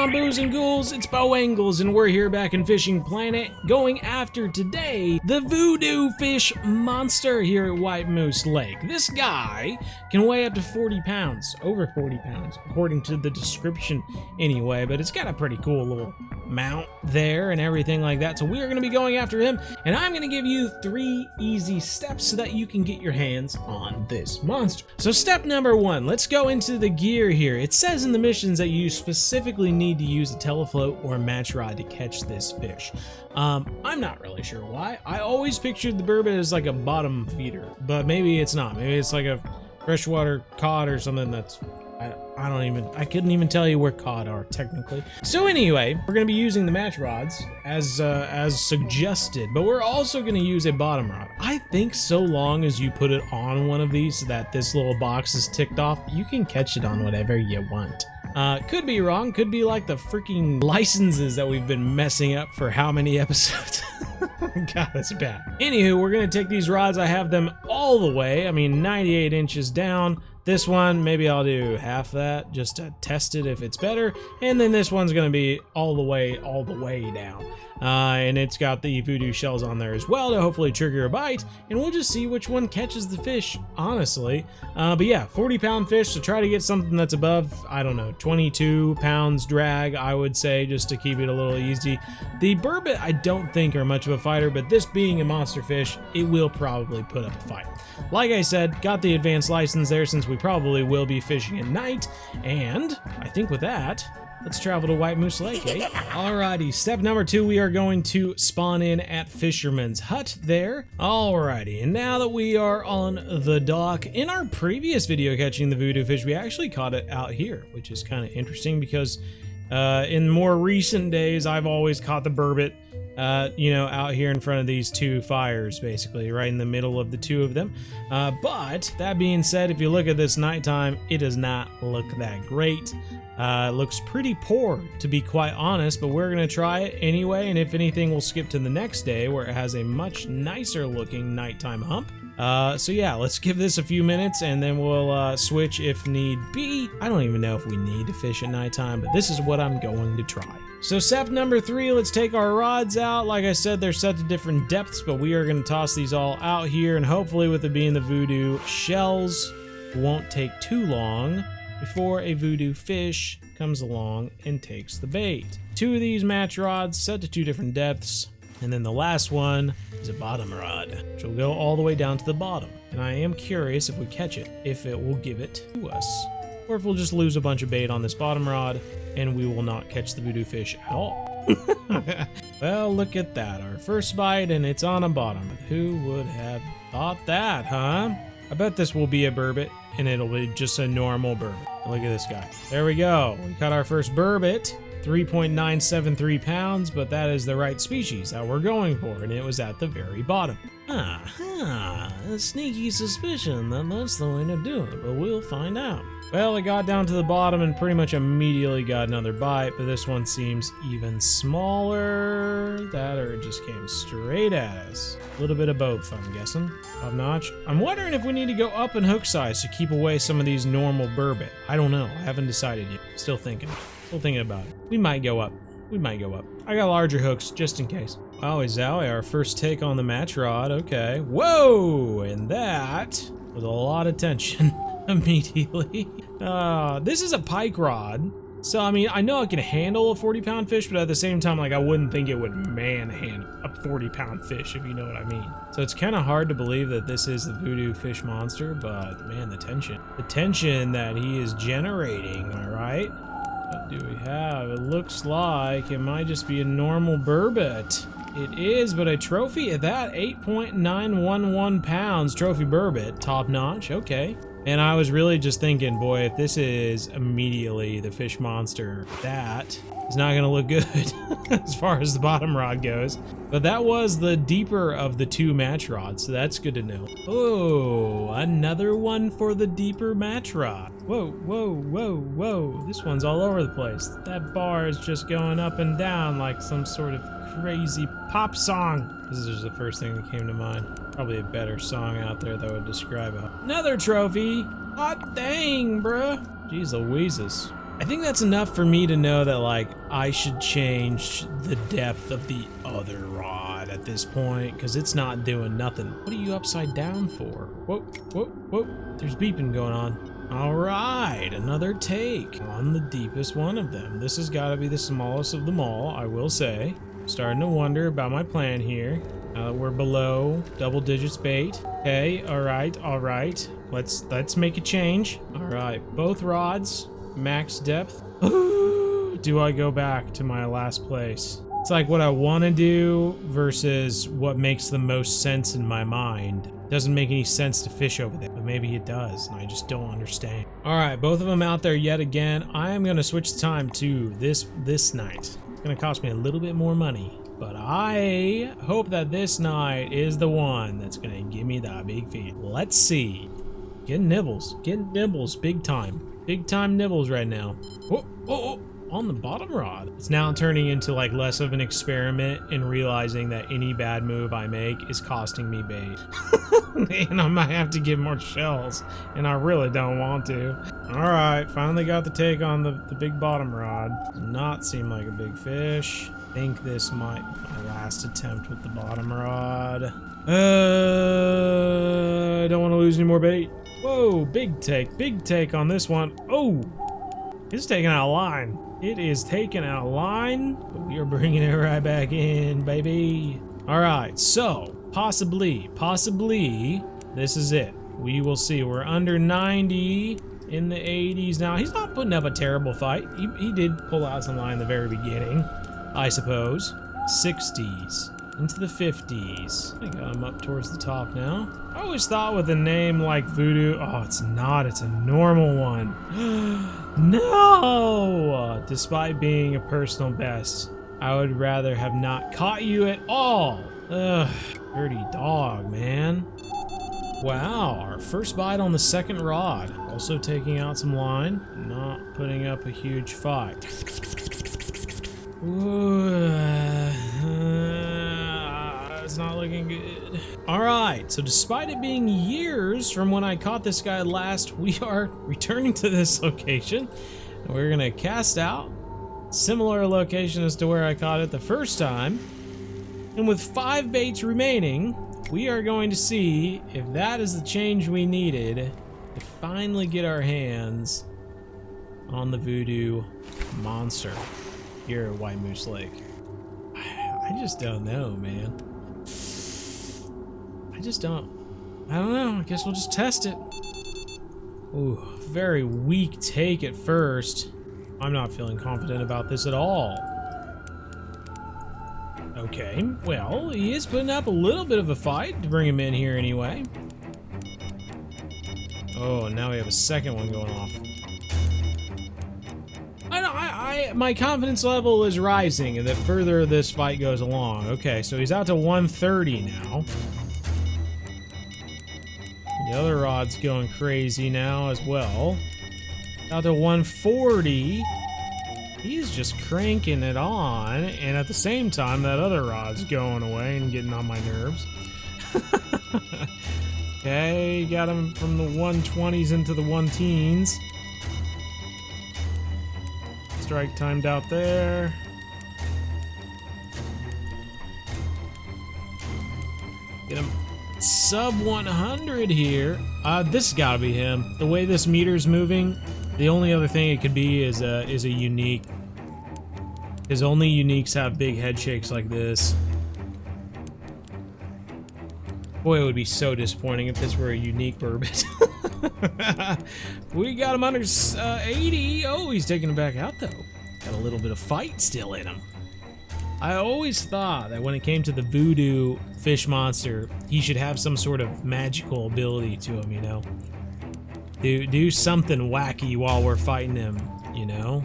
on, booze and ghouls? It's Bo Angles, and we're here back in Fishing Planet, going after today the voodoo fish monster here at White Moose Lake. This guy can weigh up to 40 pounds, over 40 pounds, according to the description anyway, but it's got a pretty cool little mount there and everything like that. So we are going to be going after him, and I'm going to give you 3 easy steps so that you can get your hands on this monster. So step number 1, let's go into the gear here. It says in the missions that you specifically need to use a telefloat or a match rod to catch this fish. I'm not really sure why. I always pictured the burbot as like a bottom feeder, but maybe it's not. Maybe it's like a freshwater cod or something that's I couldn't even tell you where cod are technically. So anyway, we're gonna be using the match rods as suggested, but we're also gonna use a bottom rod. I think so long as you put it on one of these so that this little box is ticked off, you can catch it on whatever you want. Could be wrong, could be like the freaking licenses that we've been messing up for how many episodes? God, that's bad. Anywho, we're gonna take these rods, I have them all the way, 98 inches down. This one, maybe I'll do half that just to test it if it's better. And then this one's gonna be all the way down. And it's got the voodoo shells on there as well to hopefully trigger a bite. And we'll just see which one catches the fish, honestly. But yeah, 40-pound fish, so try to get something that's above, I don't know, 22 pounds drag, I would say, just to keep it a little easy. The burbot, I don't think are much of a fighter, but this being a monster fish, it will probably put up a fight. Like I said, got the advanced license there since we probably will be fishing at night, and I think with that, let's travel to White Moose Lake, eh? Alrighty, step number 2, we are going to spawn in at Fisherman's Hut there. Alrighty, and now that we are on the dock, in our previous video catching the voodoo fish, we actually caught it out here, which is kind of interesting because in more recent days, I've always caught the burbot out here in front of these 2 fires, basically, right in the middle of the 2 of them. But that being said, if you look at this nighttime, it does not look that great. It looks pretty poor, to be quite honest, but we're going to try it anyway, and if anything, we'll skip to the next day where it has a much nicer looking nighttime hump. So yeah, let's give this a few minutes and then we'll switch if need be. I don't even know if we need to fish at nighttime, but this is what I'm going to try. So step number 3, let's take our rods out. Like I said, they're set to different depths, but we are going to toss these all out here, and hopefully with it being the voodoo shells, it won't take too long before a voodoo fish comes along and takes the bait. 2 of these match rods set to 2 different depths, and then the last one is a bottom rod, which will go all the way down to the bottom. And I am curious if we catch it, if it will give it to us, or if we'll just lose a bunch of bait on this bottom rod and we will not catch the voodoo fish at all. Well, look at that, our first bite, and it's on a bottom. Who would have thought that, huh? I bet this will be a burbot, and it'll be just a normal burbot. Look at this guy. There we go. We caught our first burbot, 3.973 pounds, but that is the right species that we're going for, and it was at the very bottom. A sneaky suspicion that that's the way to do it, but we'll find out. Well, it got down to the bottom and pretty much immediately got another bite, but this one seems even smaller. That or it just came straight at us. A little bit of both, I'm guessing. Top notch. I'm wondering if we need to go up in hook size to keep away some of these normal burbot. I don't know. I haven't decided yet. Still thinking about it. We might go up. I got larger hooks just in case. Wowie zowie, our first take on the match rod. Okay. Whoa! And that was a lot of tension immediately. This is a pike rod. So, I know it can handle a 40-pound fish, but at the same time, I wouldn't think it would manhandle a 40-pound fish, if you know what I mean. So it's kind of hard to believe that this is the voodoo fish monster, but man, the tension that he is generating, all right? What do we have? It looks like it might just be a normal burbot. It is, but a trophy at that, 8.911 pounds trophy burbot, top notch, okay. And I was really just thinking, boy, if this is immediately the fish monster, that is not gonna look good as far as the bottom rod goes. But that was the deeper of the 2 match rods, so that's good to know. Oh, another one for the deeper match rod. Whoa, whoa, whoa, whoa. This one's all over the place. That bar is just going up and down like some sort of crazy pop song. This is just the first thing that came to mind. Probably a better song out there that would describe it. Another trophy. Hot dang, bruh. Jeez Louises. I think that's enough for me to know that, like, I should change the depth of the other rod at this point, because it's not doing nothing. What are you upside down for? Whoa, whoa, whoa. There's beeping going on. All right, another take on the deepest one of them. This has got to be the smallest of them all, I will say. Starting to wonder about my plan here. We're below double digits bait. Okay, all right, all right. Let's make a change. All right, both rods, max depth. Do I go back to my last place? It's like what I want to do versus what makes the most sense in my mind. Doesn't make any sense to fish over there, but maybe it does, and I just don't understand. All right, both of them out there yet again. I am gonna switch the time to this night. It's gonna cost me a little bit more money, but I hope that this night is the one that's gonna give me the big feed. Let's see. Getting nibbles, big time nibbles right now. Oh, on the bottom rod. It's now turning into like less of an experiment and realizing that any bad move I make is costing me bait. And I might have to get more shells, and I really don't want to. All right, finally got the take on the big bottom rod. Does not seem like a big fish. I think this might be my last attempt with the bottom rod. I don't want to lose any more bait. Whoa, big take on this one. Oh, it's taking out a line. It is taking out a line, but we are bringing it right back in, baby. All right, so possibly, this is it. We will see. We're under 90 in the 80s now. He's not putting up a terrible fight. He did pull out some line in the very beginning, I suppose. 60s. Into the 50s. I got him up towards the top now. I always thought with a name like Voodoo, oh, it's not, it's a normal one. No! Despite being a personal best, I would rather have not caught you at all. Ugh, dirty dog, man. Wow, our first bite on the second rod. Also taking out some line, not putting up a huge fight. It's not looking good. All right, so despite it being years from when I caught this guy last, we are returning to this location. And we're gonna cast out. Similar location as to where I caught it the first time. And with 5 baits remaining, we are going to see if that is the change we needed to finally get our hands on the Voodoo monster here at White Moose Lake. I just don't know, man. I don't know. I guess we'll just test it. Ooh, very weak take at first. I'm not feeling confident about this at all. Okay, well, he is putting up a little bit of a fight to bring him in here anyway. Oh, now we have a second one going off. My confidence level is rising, and the further this fight goes along. Okay, so he's out to 130 now. The other rod's going crazy now as well. Out to 140. He's just cranking it on, and at the same time, that other rod's going away and getting on my nerves. Okay, got him from the 120s into the 1-teens. Strike timed out there. Get him sub 100 here. This has got to be him. The way this meter's moving, the only other thing it could be is a unique. Because only uniques have big head shakes like this. Boy, it would be so disappointing if this were a unique burbot. We got him under 80. Oh, he's taking it back out though. Got a little bit of fight still in him. I always thought that when it came to the Voodoo fish monster, he should have some sort of magical ability to him, you know? Do something wacky while we're fighting him, you know?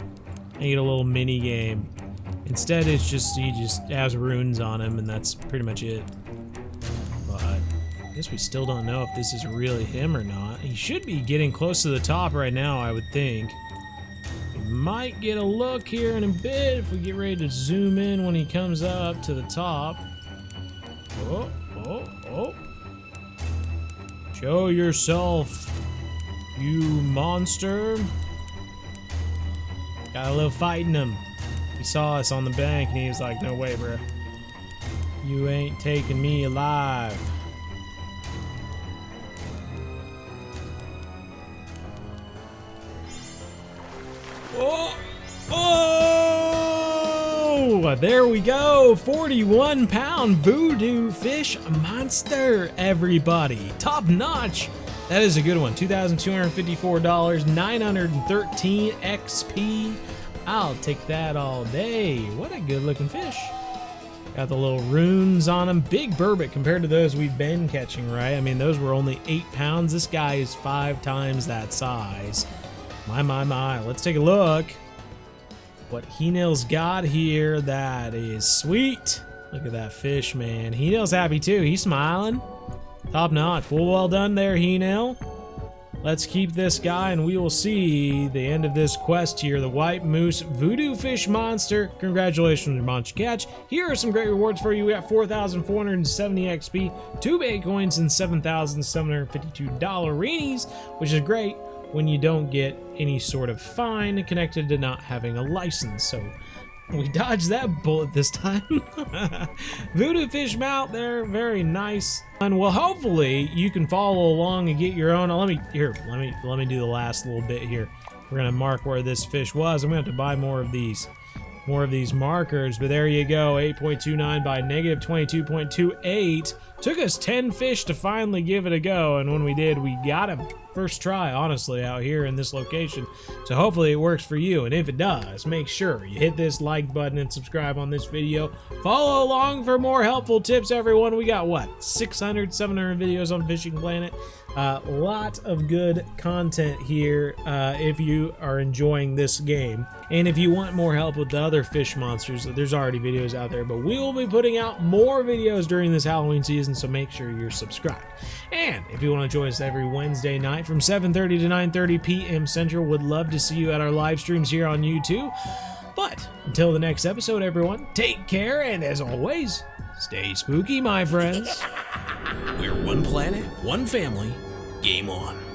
Make it a little mini game. Instead, it's just he just has runes on him, and that's pretty much it. But I guess we still don't know if this is really him or not. He should be getting close to the top right now, I would think. We might get a look here in a bit if we get ready to zoom in when he comes up to the top. Oh, oh, oh. Show yourself, you monster. Got a little fight in him. He saw us on the bank and he was like, no way, bro. You ain't taking me alive. Oh! Oh! There we go. 41-pound voodoo fish monster, everybody. Top notch. That is a good one. $2,254, 913 XP. I'll take that all day. What a good looking fish. Got the little runes on them. Big burbot compared to those we've been catching, right? I mean, those were only 8 pounds. This guy is 5 times that size. My. Let's take a look. What He-Nail's got here, that is sweet. Look at that fish, man. He-Nail's happy too. He's smiling. Top notch. Well done there, He-Nail. Let's keep this guy and we will see the end of this quest here. The White Moose Voodoo Fish Monster. Congratulations on your catch. Here are some great rewards for you. We got 4,470 XP, 2 Bitcoins, and 7,752 dollarinis, which is great when you don't get any sort of fine connected to not having a license. So we dodged that bullet this time. Voodoo fish mount there, very nice. And well, hopefully you can follow along and get your own. Let me do the last little bit here. We're gonna mark where this fish was. I'm gonna have to buy more of these markers, but there you go. 8.29 by negative 22.28. Took us 10 fish to finally give it a go, and when we did, we got him first try, honestly, out here in this location. So hopefully it works for you, and if it does, make sure you hit this like button and subscribe on this video. Follow along for more helpful tips, everyone. We got, what, 600, 700 videos on Fishing Planet. Lot of good content here if you are enjoying this game. And if you want more help with the other fish monsters, there's already videos out there, but we will be putting out more videos during this Halloween season, so make sure you're subscribed. And if you want to join us every Wednesday night from 7:30 to 9:30 p.m. Central, would love to see you at our live streams here on YouTube. But until the next episode, everyone, take care, and as always, stay spooky, my friends. We're one planet, one family. Game on.